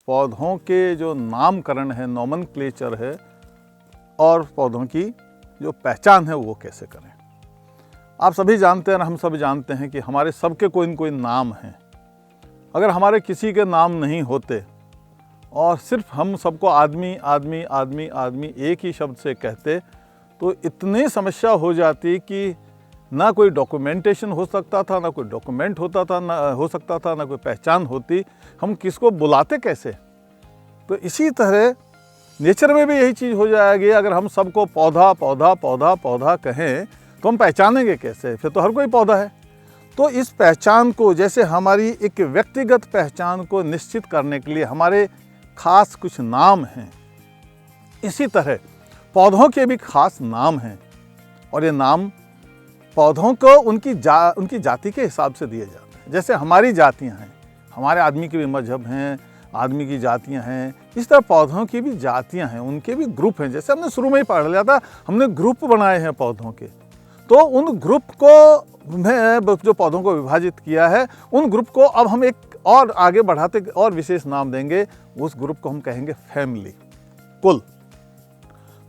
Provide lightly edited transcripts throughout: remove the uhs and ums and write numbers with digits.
पौधों के जो नामकरण है, नोमेनक्लेचर है, और पौधों की जो पहचान है वो कैसे करें। आप सभी जानते हैं, हम सभी जानते हैं कि हमारे सबके कोई न कोई नाम हैं। अगर हमारे किसी के नाम नहीं होते और सिर्फ हम सबको आदमी आदमी आदमी आदमी एक ही शब्द से कहते तो इतनी समस्या हो जाती कि ना कोई डॉक्यूमेंटेशन हो सकता था, ना कोई डॉक्यूमेंट होता था, ना हो सकता था, ना कोई पहचान होती। हम किसको बुलाते कैसे? तो इसी तरह नेचर में भी यही चीज़ हो जाएगी। अगर हम सबको पौधा पौधा पौधा पौधा कहें तो हम पहचानेंगे कैसे? फिर तो हर कोई पौधा है। तो इस पहचान को, जैसे हमारी एक व्यक्तिगत पहचान को निश्चित करने के लिए हमारे खास कुछ नाम हैं, इसी तरह पौधों के भी खास नाम हैं। और ये नाम पौधों को उनकी जाति के हिसाब से दिए जाते हैं। जैसे हमारी जातियां हैं, हमारे आदमी के भी मजहब हैं, आदमी की जातियां हैं, इस तरह पौधों की भी जातियां हैं, उनके भी ग्रुप हैं। जैसे हमने शुरू में ही पढ़ लिया था, हमने ग्रुप बनाए हैं पौधों के। तो उन ग्रुप को जो पौधों को विभाजित किया है, उन ग्रुप को अब हम एक और आगे बढ़ाते और विशेष नाम देंगे। उस ग्रुप को हम कहेंगे फैमिली, कुल।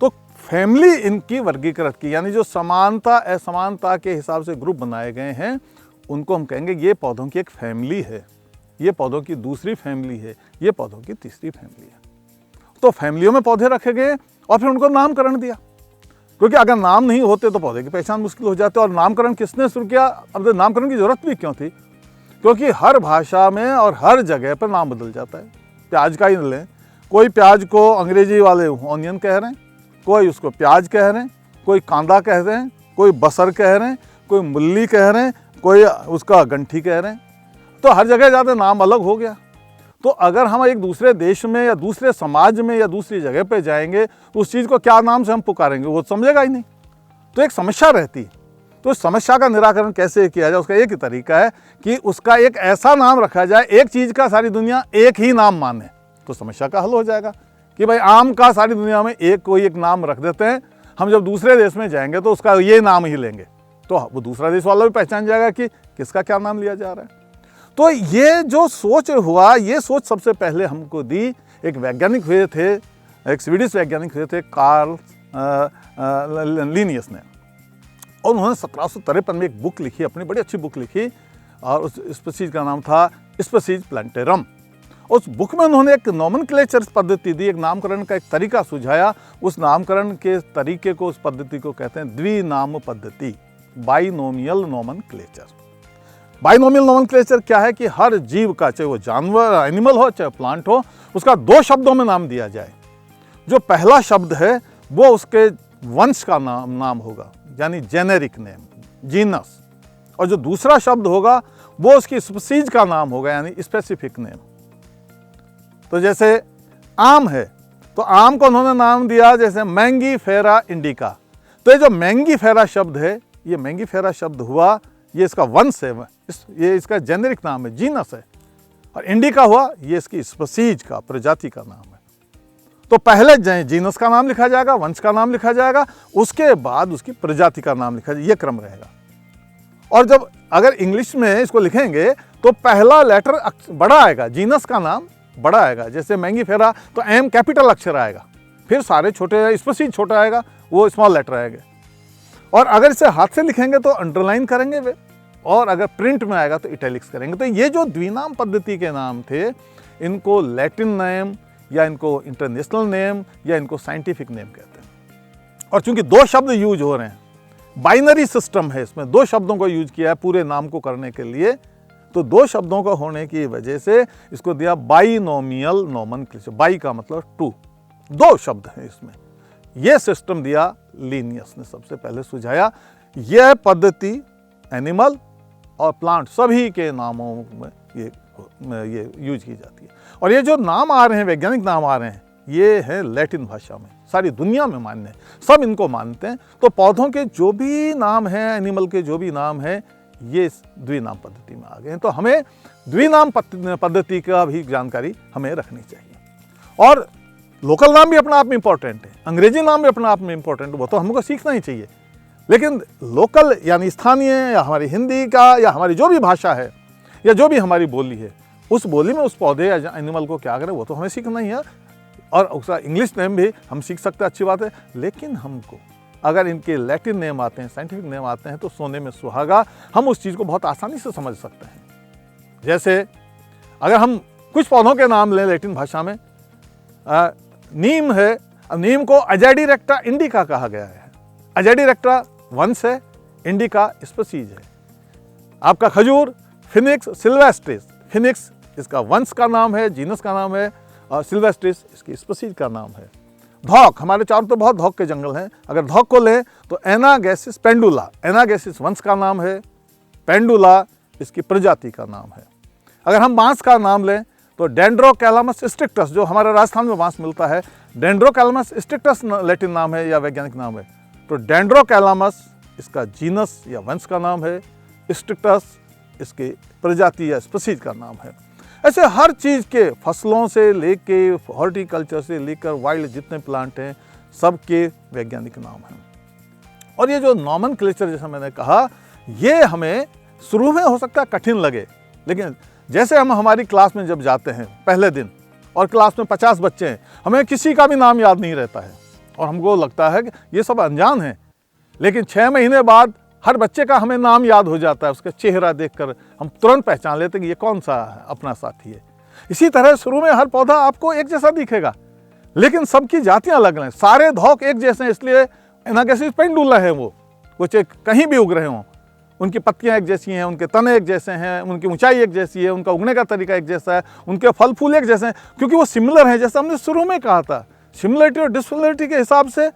तो फैमिली इनकी वर्गीकृत की, यानी जो समानता असमानता के हिसाब से ग्रुप बनाए गए हैं, उनको हम कहेंगे ये पौधों की एक फैमिली है, ये पौधों की दूसरी फैमिली है, ये पौधों की तीसरी फैमिली है। तो फैमिलियों में पौधे रखे गए और फिर उनको नामकरण दिया, क्योंकि अगर नाम नहीं होते तो पौधे की पहचान मुश्किल हो जाती। और नामकरण किसने शुरू किया? अब नामकरण की जरूरत भी क्यों थी? क्योंकि हर भाषा में और हर जगह पर नाम बदल जाता है। प्याज का ही लें, कोई प्याज को अंग्रेजी वाले ऑनियन कह रहे हैं, कोई उसको प्याज कह रहे हैं, कोई कांदा कह रहे हैं, कोई बसर कह रहे हैं, कोई मूली कह रहे हैं, कोई उसका गंठी कह रहे हैं। तो हर जगह जाते नाम अलग हो गया। तो अगर हम एक दूसरे देश में या दूसरे समाज में या दूसरी जगह पे जाएंगे तो उस चीज़ को क्या नाम से हम पुकारेंगे, वो समझेगा ही नहीं। तो एक समस्या रहती। तो इस समस्या का निराकरण कैसे किया जाए, उसका एक ही तरीका है कि उसका एक ऐसा नाम रखा जाए, एक चीज़ का सारी दुनिया एक ही नाम माने, तो समस्या का हल हो जाएगा। कि भाई आम का सारी दुनिया में कोई एक नाम रख देते हैं, हम जब दूसरे देश में जाएंगे तो उसका ये नाम ही लेंगे, तो वो दूसरा देश वाला भी पहचान जाएगा कि किसका क्या नाम लिया जा रहा है। तो ये जो सोच हुआ, ये सोच सबसे पहले हमको दी एक वैज्ञानिक हुए थे, एक स्वीडिश वैज्ञानिक हुए थे, कार्ल लिनियस ने। और उन्होंने 1753 में एक बुक लिखी, अपनी बड़ी अच्छी बुक लिखी, और उस स्पीशीज का नाम था स्पीशीज प्लांटेरम। उस बुक में उन्होंने एक नोमेनक्लेचर पद्धति दी, एक नामकरण का एक तरीका सुझाया। उस नामकरण के तरीके को, उस पद्धति को कहते हैं द्विनाम पद्धति, बाइनोमियल नोमेनक्लेचर। बाइनोमियल नोमेनक्लेचर क्या है कि हर जीव का, चाहे वो जानवर एनिमल हो चाहे प्लांट हो, उसका दो शब्दों में नाम दिया जाए। जो पहला शब्द है वो उसके वंश का नाम होगा, यानी जेनेरिक नेम, जीनस। और जो दूसरा शब्द होगा वो उसकी स्पीशीज का नाम होगा, यानी स्पेसिफिक नेम। तो जैसे आम है तो आम को उन्होंने नाम दिया जैसे मैंगीफेरा इंडिका। तो ये जो मैंगीफेरा शब्द है, ये मैंगीफेरा शब्द हुआ, ये इसका वंश है, ये इसका जेनेरिक नाम है, जीनस है। और इंडिका हुआ, ये इसकी स्पीशीज का, प्रजाति का नाम है। तो पहले जीनस का नाम लिखा जाएगा, वंश का नाम लिखा जाएगा, उसके बाद उसकी प्रजाति का नाम लिखा जाएगा, ये क्रम रहेगा। और जब अगर इंग्लिश में इसको लिखेंगे तो पहला लेटर बड़ा आएगा, जीनस का नाम बड़ा आएगा। जैसे मैंगीफेरा तो एम कैपिटल अक्षर आएगा, फिर सारे छोटे, स्पीशीज छोटा आएगा, वो स्मॉल लेटर आएगा। और अगर इसे हाथ से लिखेंगे तो अंडरलाइन करेंगे वे, और अगर प्रिंट में आएगा तो इटैलिक्स करेंगे। तो ये जो द्विनाम पद्धति के नाम थे, इनको लैटिन नेम या इनको इंटरनेशनल नेम या इनको साइंटिफिक नेम कहते हैं। और चूंकि दो शब्द यूज हो रहे हैं, बाइनरी सिस्टम है, इसमें दो शब्दों को यूज किया है पूरे नाम को करने के लिए, तो दो शब्दों का होने की वजह से इसको दिया बाइनोमियल नोमेनक्लेचर। बाई का मतलब टू, दो शब्द हैं इसमें। यह सिस्टम दिया लिनियस ने, सबसे पहले सुझाया। यह पद्धति एनिमल और प्लांट सभी के नामों में ये यूज की जाती है। और ये जो नाम आ रहे हैं, वैज्ञानिक नाम आ रहे हैं, ये है लैटिन भाषा में, सारी दुनिया में मान्य है, सब इनको मानते हैं। तो पौधों के जो भी नाम हैं, एनिमल के जो भी नाम हैं, ये द्विनाम पद्धति में आ गए हैं। तो हमें द्विनाम पद्धति का भी जानकारी हमें रखनी चाहिए। और लोकल नाम भी अपने आप में इंपॉर्टेंट है, अंग्रेजी नाम भी अपने आप में इंपॉर्टेंट है, वो तो हमको सीखना ही चाहिए। लेकिन लोकल यानी स्थानीय या हमारी हिंदी का या हमारी जो भी भाषा है या जो भी हमारी बोली है, उस बोली में उस पौधे या एनिमल को क्या करें वो तो हमें सीखना ही है, और उसका इंग्लिश नेम भी हम सीख सकते हैं, अच्छी बात है। लेकिन हमको अगर इनके लैटिन नेम आते हैं, साइंटिफिक नेम आते हैं, तो सोने में सुहागा, हम उस चीज़ को बहुत आसानी से समझ सकते हैं। जैसे अगर हम कुछ पौधों के नाम लें लैटिन भाषा में, नीम है, नीम को अजाडिरेक्टा इंडिका कहा गया है। अजाडिरेक्टा वंश है, इंडिका स्पीशीज है। आपका खजूर फिनिक्स सिल्वेस्ट्रिस, फिनिक्स इसका वंश का नाम है, जीनस का नाम है, और सिल्वेस्ट्रिस इसकी स्पीशीज का नाम है। धौक, हमारे चारों तो बहुत धौक के जंगल हैं। अगर धौक को लें तो एनागैसिस पेंडुला, एनागैसिस वंश का नाम है, पेंडुला इसकी प्रजाति का नाम है। अगर हम बांस का नाम लें तो डेंड्रोकैलामस स्ट्रिक्टस, जो हमारे राजस्थान में बांस मिलता है, डेंड्रोकैलामस स्ट्रिक्टस लैटिन नाम है या वैज्ञानिक नाम है। तो डेंड्रोकैलामस इसका जीनस या वंश का नाम है, स्ट्रिक्टस इसकी प्रजाति या स्पीशीज का नाम है। ऐसे हर चीज़ के, फसलों से लेके हॉर्टिकल्चर से लेकर वाइल्ड जितने प्लांट हैं, सबके वैज्ञानिक नाम हैं। और ये जो नॉमेनक्लेचर जैसा मैंने कहा, ये हमें शुरू में हो सकता है कठिन लगे, लेकिन जैसे हम हमारी क्लास में जब जाते हैं पहले दिन और क्लास में 50 बच्चे हैं, हमें किसी का भी नाम याद नहीं रहता है और हमको लगता है कि ये सब अनजान हैं, लेकिन 6 महीने बाद हर बच्चे का हमें नाम याद हो जाता है। उसका चेहरा देखकर हम तुरंत पहचान लेते हैं कि ये कौन सा अपना साथी है। इसी तरह शुरू में हर पौधा आपको एक जैसा दिखेगा, लेकिन सबकी जातियां अलग हैं। सारे धौक एक जैसे हैं, इसलिए एनागैसिस पेंडुला है, वो चाहे कहीं भी उग रहे हों, उनकी पत्तियां एक जैसी हैं, उनके तने एक जैसे हैं, उनकी ऊंचाई एक जैसी है, उनका उगने का तरीका एक जैसा है, उनके फल फूल एक जैसे हैं, क्योंकि वो सिमिलर हैं। जैसा हमने शुरू में कहा था, सिमिलरिटी और डिससिमिलरिटी के हिसाब से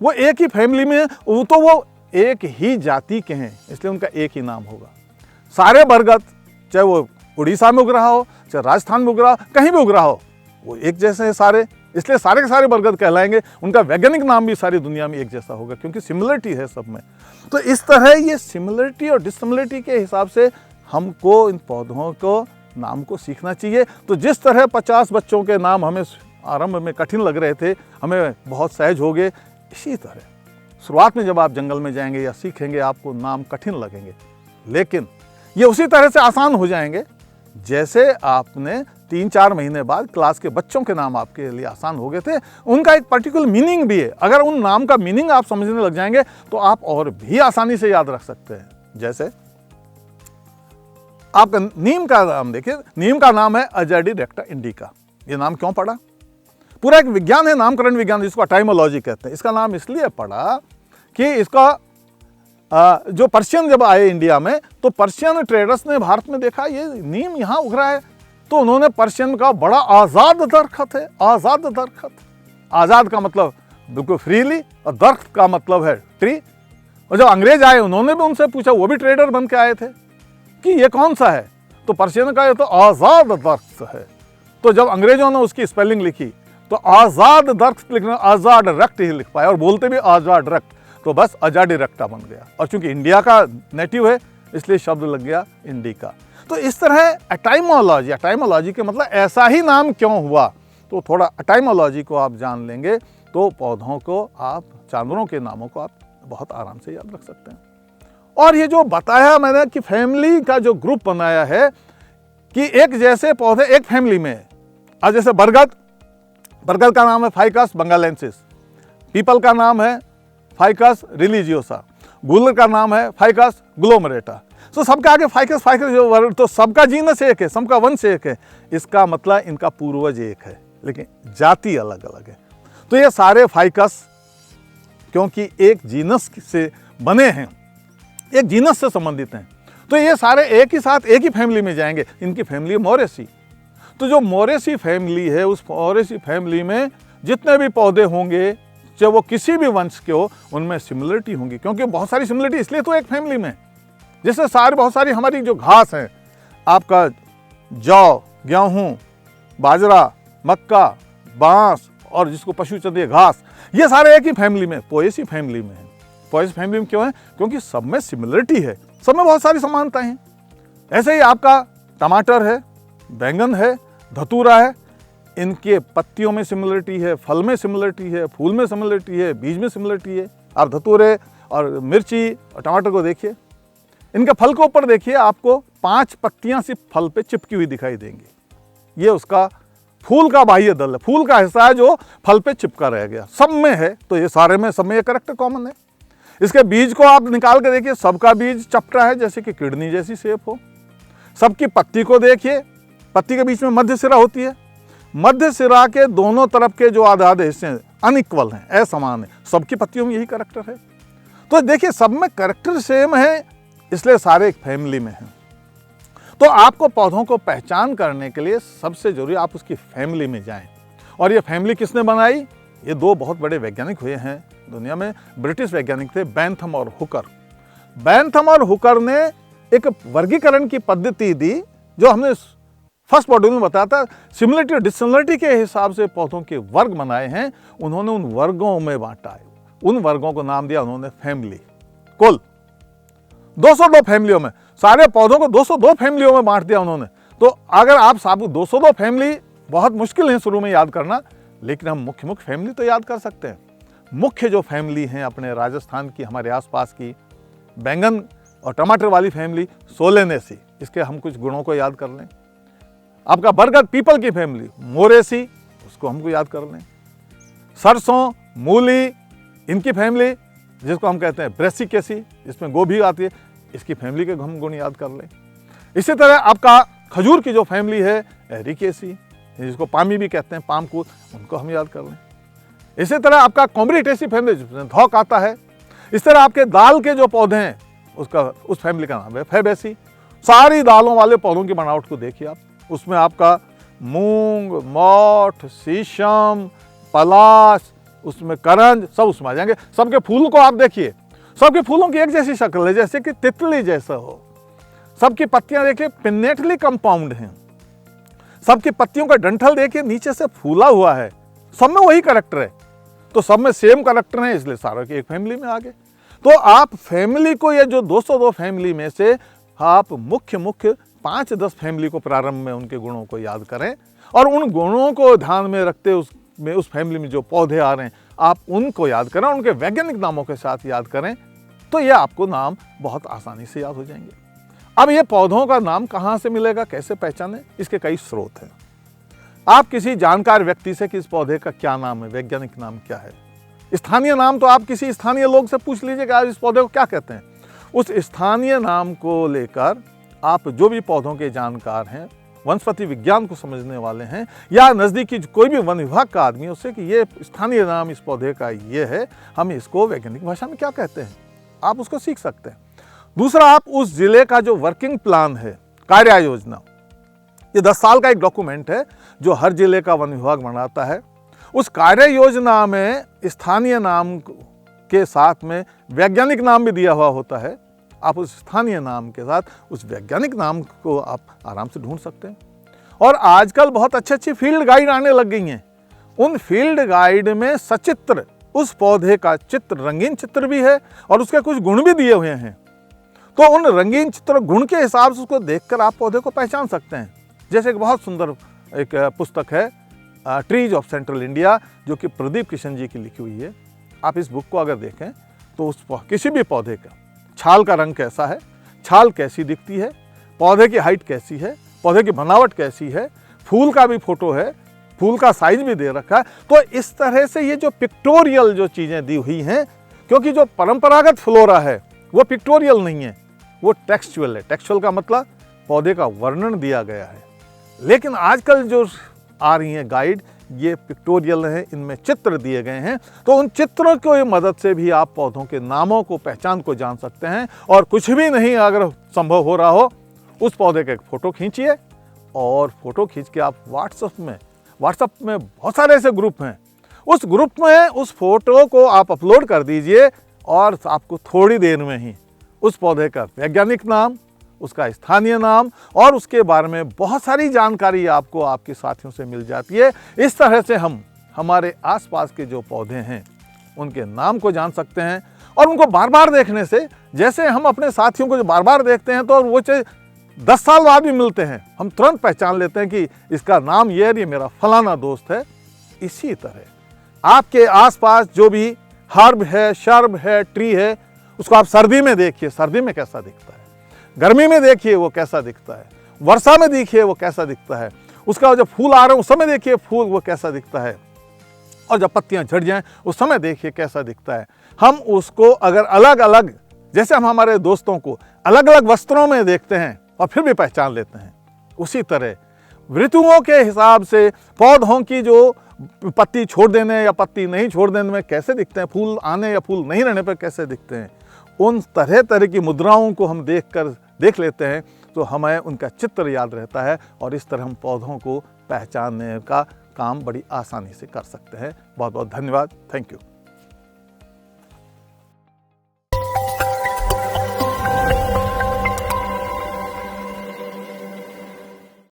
वो एक ही फैमिली में, वो एक ही जाति के हैं, इसलिए उनका एक ही नाम होगा। सारे बरगद, चाहे वो उड़ीसा में उग रहा हो, चाहे राजस्थान में उग रहा हो, कहीं भी उग रहा हो, वो एक जैसे हैं सारे, इसलिए सारे के सारे बरगद कहलाएंगे। उनका वैज्ञानिक नाम भी सारी दुनिया में एक जैसा होगा, क्योंकि सिमिलरिटी है सब में। तो इस तरह ये सिमिलरिटी और डिससिमिलरिटी के हिसाब से हमको इन पौधों को नाम को सीखना चाहिए। तो जिस तरह 50 बच्चों के नाम हमें आरंभ में कठिन लग रहे थे, हमें बहुत सहज हो गए, इसी तरह शुरुआत में जब आप जंगल में जाएंगे या सीखेंगे, आपको नाम कठिन लगेंगे, लेकिन ये उसी तरह से आसान हो जाएंगे जैसे आपने 3-4 महीने बाद क्लास के बच्चों के नाम आपके लिए आसान हो गए थे। उनका एक पर्टिकुलर मीनिंग भी है। अगर उन नाम का मीनिंग आप समझने लग जाएंगे तो आप और भी आसानी से याद रख सकते हैं। जैसे आप नीम का नाम देखिए, नीम का नाम है अजाडिरेक्टा इंडिका। ये नाम क्यों पड़ा? पूरा एक विज्ञान है, नामकरण विज्ञान, जिसको टाइमोलॉजी कहते हैं। इसका नाम इसलिए पड़ा कि इसका जो पर्शियन जब आए इंडिया में, तो पर्शियन ट्रेडर्स ने भारत में देखा ये नीम यहाँ उग रहा है, तो उन्होंने पर्शियन का बड़ा आज़ाद दरख्त है, आज़ाद दरख्त। आज़ाद का मतलब बिल्कुल फ्रीली, और दरख्त का मतलब है ट्री। और जब अंग्रेज आए, उन्होंने भी उनसे पूछा, वो भी ट्रेडर बन के आए थे, कि ये कौन सा है, तो पर्शियन का ये तो आज़ाद दरख्त है। तो जब अंग्रेजों ने उसकी स्पेलिंग लिखी तो आज़ाद दरख्त लिखना आज़ाद रक्त ही लिख पाया, और बोलते भी आज़ाद रक्त, तो बस अजाडिरेक्टा बन गया। और चूंकि इंडिया का नेटिव है, इसलिए शब्द लग गया इंडिका। तो इस तरह एटाइमोलॉजी, एटाइमोलॉजी के मतलब ऐसा ही नाम क्यों हुआ, तो थोड़ा एटाइमोलॉजी को आप जान लेंगे तो पौधों को, आप जानवरों के नामों को आप बहुत आराम से याद रख सकते हैं। और ये जो बताया मैंने कि फैमिली का जो ग्रुप बनाया है कि एक जैसे पौधे एक फैमिली में है। आज जैसे बरगद, बरगद का नाम है फाइकस बंगालेंसिस, पीपल का नाम है फाइकस रिलीजियोसा, गूलर का नाम है फाइकस ग्लोमरेटा। तो सबका आगे फाइकस फाइकस जो, तो सबका जीनस एक है, सबका वंश एक है। इसका मतलब इनका पूर्वज एक है, लेकिन जाति अलग अलग है। तो ये सारे फाइकस क्योंकि एक जीनस से बने हैं, एक जीनस से संबंधित हैं, तो ये सारे एक ही साथ एक ही फैमिली में जाएंगे। इनकी फैमिली मोरेसी। तो जो मोरेसी फैमिली है, उस मोरेसी फैमिली में जितने भी पौधे होंगे, चाहे वो किसी भी वंश के हो, उनमें सिमिलरिटी होंगी, क्योंकि बहुत सारी सिमिलरिटी इसलिए तो एक फैमिली में, जैसे बहुत सारी हमारी जो घास है, आपका जौ, गेहूँ, बाजरा, मक्का, बांस और जिसको पशु चंदे घास, ये सारे एक ही फैमिली में, पोएसी फैमिली में है। पोएसी फैमिली में क्यों है? क्योंकि सब में सिमिलरिटी है, सब में बहुत सारी समानताएं हैं। ऐसे ही आपका टमाटर है, बैंगन है, धतूरा है, इनके पत्तियों में सिमिलरिटी है, फल में सिमिलरिटी है, फूल में सिमिलरिटी है, बीज में सिमिलरिटी है। आप धतूरे और मिर्ची और टमाटर को देखिए, इनके फल के ऊपर देखिए, आपको 5 पत्तियां सिर्फ फल पे चिपकी हुई दिखाई देंगी। ये उसका फूल का बाह्य दल है, फूल का हिस्सा है जो फल पे चिपका रह गया। सब में है, तो ये सारे में, सब में ये कैरेक्टर कॉमन है। इसके बीज को आप निकाल के देखिए, सबका बीज चपटा है जैसे कि किडनी जैसी शेप हो। सबकी पत्ती को देखिए, पत्ती के बीच में मध्य सिरा होती है, मध्य सिरा के दोनों तरफ के जो आधे आधे हिस्से अनइक्वल हैं, असमान है। सबकी पत्तियों में यही कैरेक्टर है। तो देखिए सब में कैरेक्टर सेम है, इसलिए सारे एक फैमिली में हैं। तो आपको पौधों को पहचान करने के लिए सबसे जरूरी आप उसकी फैमिली में जाएं। और ये फैमिली किसने बनाई? ये 2 बहुत बड़े वैज्ञानिक हुए हैं दुनिया में, ब्रिटिश वैज्ञानिक थे, बेंथम और हुकर। बेंथम और हुकर ने एक वर्गीकरण की पद्धति दी जो हमने फर्स्ट मॉड्यूल में बताया था। सिमिलरिटी और डिसिमिलरिटी के हिसाब से पौधों के वर्ग बनाए हैं। उन्होंने उन वर्गों में बांटा है, उन वर्गों को नाम दिया उन्होंने फैमिली। कुल 202 फैमिलियों में, सारे पौधों को 202 फैमिलियों में बांट दिया उन्होंने। तो अगर आप साबुत 202 फैमिली बहुत मुश्किल है शुरू में याद करना, लेकिन हम मुख्य मुख्य फैमिली तो याद कर सकते हैं। मुख्य जो फैमिली हैं अपने राजस्थान की, हमारे आसपास की, बैंगन और टमाटर वाली फैमिली सोलेनेसी, इसके हम कुछ गुणों को याद कर लें। आपका बरगद पीपल की फैमिली मोरेसी, उसको हमको याद कर लें। सरसों मूली, इनकी फैमिली जिसको हम कहते हैं ब्रेसिकेसी, इसमें गोभी आती है, इसकी फैमिली के हम गुण याद कर लें। इसी तरह आपका खजूर की जो फैमिली है एरिकेसी, जिसको पामी भी कहते हैं, पामकूद, उनको हम याद कर लें। इसी तरह आपका कॉम्ब्रिटेसी फैमिली जिसमें धौक आता है। इस तरह आपके दाल के जो पौधे हैं उसका, उस फैमिली का नाम है फैबेसी। सारी दालों वाले पौधों की बनावट को देखिए आप, उसमें आपका मूंग, मोठ, शीशम, पलाश, उसमें करंज, सब उसमें आ जाएंगे। सबके फूलों को आप देखिए, सबके फूलों की एक जैसी शक्ल है, जैसे कि तितली जैसा हो। सबकी पत्तियां देखिए पिन्नेटली कंपाउंड हैं। सबकी पत्तियों का डंठल देखिए नीचे से फूला हुआ है। सब में वही कैरेक्टर है, तो सब में सेम कैरेक्टर है, इसलिए सारों की एक फैमिली में आ गए। तो आप फैमिली को, ये जो 202 फैमिली में से आप मुख्य 5-10 फैमिली को प्रारंभ में उनके गुणों को याद करें, और उन गुणों को ध्यान में रखते उस फैमिली में जो पौधे आ रहे हैं आप उनको याद करें, उनके वैज्ञानिक नामों के साथ याद करें, तो ये आपको नाम बहुत आसानी से याद हो जाएंगे। अब ये पौधों का नाम कहाँ से मिलेगा, कैसे पहचाने? इसके कई स्रोत हैं। आप किसी जानकार व्यक्ति से कि इस पौधे का क्या नाम है, वैज्ञानिक नाम क्या है। स्थानीय नाम तो आप किसी स्थानीय लोग से पूछ लीजिए कि आप इस पौधे को क्या कहते हैं। उस स्थानीय नाम को लेकर आप जो भी पौधों के जानकार हैं, वनस्पति विज्ञान को समझने वाले हैं, या नज़दीकी कोई भी वन विभाग का आदमी, उससे कि ये स्थानीय नाम इस पौधे का ये है, हम इसको वैज्ञानिक भाषा में क्या कहते हैं, आप उसको सीख सकते हैं। दूसरा, आप उस जिले का जो वर्किंग प्लान है, कार्य योजना, ये 10 साल का एक डॉक्यूमेंट है जो हर जिले का वन विभाग बनाता है। उस कार्य योजना में स्थानीय नाम के साथ में वैज्ञानिक नाम भी दिया हुआ होता है। आप उस स्थानीय नाम के साथ उस वैज्ञानिक नाम को आप आराम से ढूंढ सकते हैं। और आजकल बहुत अच्छी फील्ड गाइड आने लग गई हैं। उन फील्ड गाइड में सचित्र उस पौधे का चित्र, रंगीन चित्र भी है और उसके कुछ गुण भी दिए हुए हैं। तो उन रंगीन चित्र गुण के हिसाब से उसको देखकर आप पौधे को पहचान सकते हैं। जैसे एक बहुत सुंदर एक पुस्तक है ट्रीज ऑफ सेंट्रल इंडिया, जो कि प्रदीप किशन जी की लिखी हुई है। आप इस बुक को अगर देखें तो उस किसी भी पौधे का छाल का रंग कैसा है, छाल कैसी दिखती है, पौधे की हाइट कैसी है, पौधे की बनावट कैसी है, फूल का भी फोटो है, फूल का साइज भी दे रखा है। तो इस तरह से ये जो पिक्टोरियल जो चीज़ें दी हुई हैं, क्योंकि जो परंपरागत फ्लोरा है वो पिक्टोरियल नहीं है, वो टेक्सचुअल है। टेक्सचुअल का मतलब पौधे का वर्णन दिया गया है। लेकिन आजकल जो आ रही हैं गाइड, ये पिक्टोरियल हैं, इनमें चित्र दिए गए हैं। तो उन चित्रों की मदद से भी आप पौधों के नामों को, पहचान को जान सकते हैं। और कुछ भी नहीं अगर संभव हो रहा हो, उस पौधे का एक फ़ोटो खींचिए और फ़ोटो खींच के आप व्हाट्सएप में बहुत सारे ऐसे ग्रुप हैं, उस ग्रुप में उस फोटो को आप अपलोड कर दीजिए और आपको थोड़ी देर में ही उस पौधे का वैज्ञानिक नाम, उसका स्थानीय नाम और उसके बारे में बहुत सारी जानकारी आपको आपके साथियों से मिल जाती है। इस तरह से हम हमारे आसपास के जो पौधे हैं उनके नाम को जान सकते हैं। और उनको बार बार देखने से, जैसे हम अपने साथियों को जो बार बार देखते हैं तो वो चाहे 10 साल बाद भी मिलते हैं, हम तुरंत पहचान लेते हैं कि इसका नाम ये है, ये मेरा फलाना दोस्त है। इसी तरह आपके आसपास जो भी हर्ब है, शर्ब है, ट्री है, उसको आप सर्दी में देखिए, सर्दी में कैसा दिखता है। गर्मी में देखिए वो कैसा दिखता है, वर्षा में देखिए वो कैसा दिखता है, उसका जब फूल आ रहे हैं उस समय देखिए फूल वो कैसा दिखता है, और जब पत्तियां झड़ जाएं उस समय देखिए कैसा दिखता है। हम उसको अगर अलग अलग, जैसे हम हमारे दोस्तों को अलग अलग वस्त्रों में देखते हैं और फिर भी पहचान लेते हैं, उसी तरह ऋतुओं के हिसाब से पौधों की जो पत्ती छोड़ देने या पत्ती नहीं छोड़ देने में कैसे दिखते हैं, फूल आने या फूल नहीं रहने पर कैसे दिखते हैं, उन तरह तरह की मुद्राओं को हम देख लेते हैं तो हमें उनका चित्र याद रहता है, और इस तरह हम पौधों को पहचानने का काम बड़ी आसानी से कर सकते हैं। बहुत बहुत धन्यवाद। Thank you.